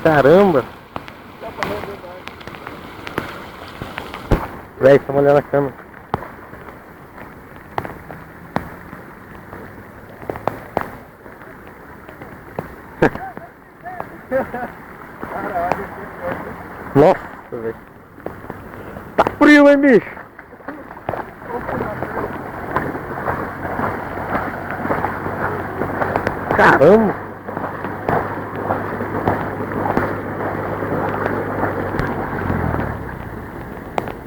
Caramba! Véi, estamos olhando a câmera. Nossa, velho. Tá frio, hein, bicho? Caramba!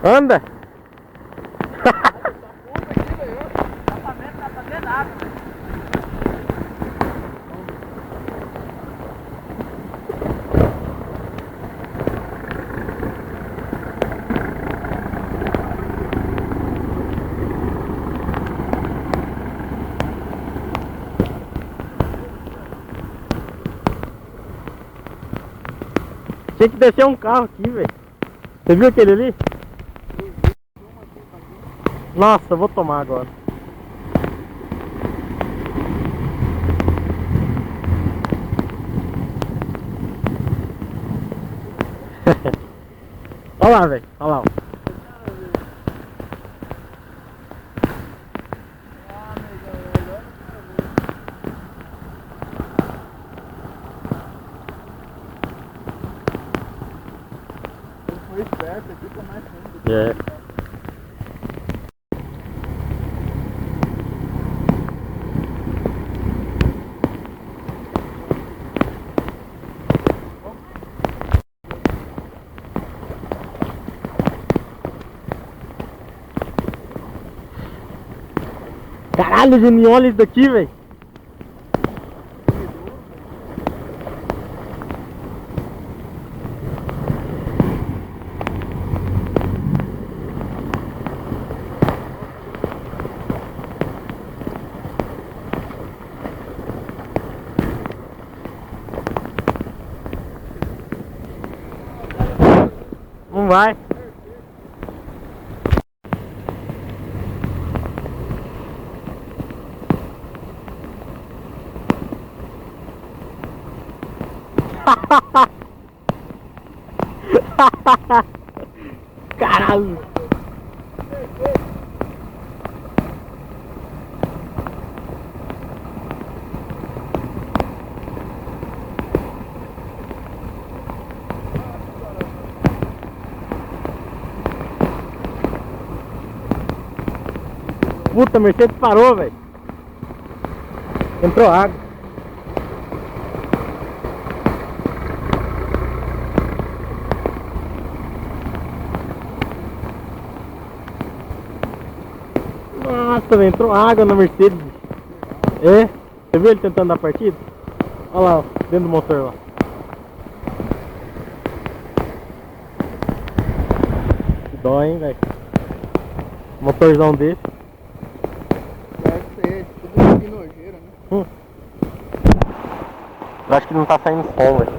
Anda! Tinha que descer um carro aqui, velho. Você viu aquele ali? Nossa, eu vou tomar agora. Olha lá, velho. Olha lá. Foi esperto aqui, tá mais fundo. É. Caralho, Juninho, olha isso daqui, velho. Não vai. Caralho. Puta, a Mercedes parou, velho. Entrou água. Nossa, velho, entrou água na Mercedes. É? Você viu ele tentando dar partida? Olha lá, ó, dentro do motor lá. Que dó, hein, velho. Motorzão desse. Deve ser tudo de nojeira, né? Eu acho que não tá saindo som, velho.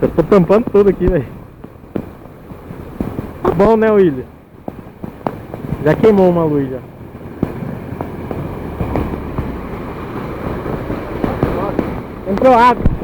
Eu tô tampando tudo aqui, velho. Tá bom, né, William? Já queimou uma luz já. Entrou água.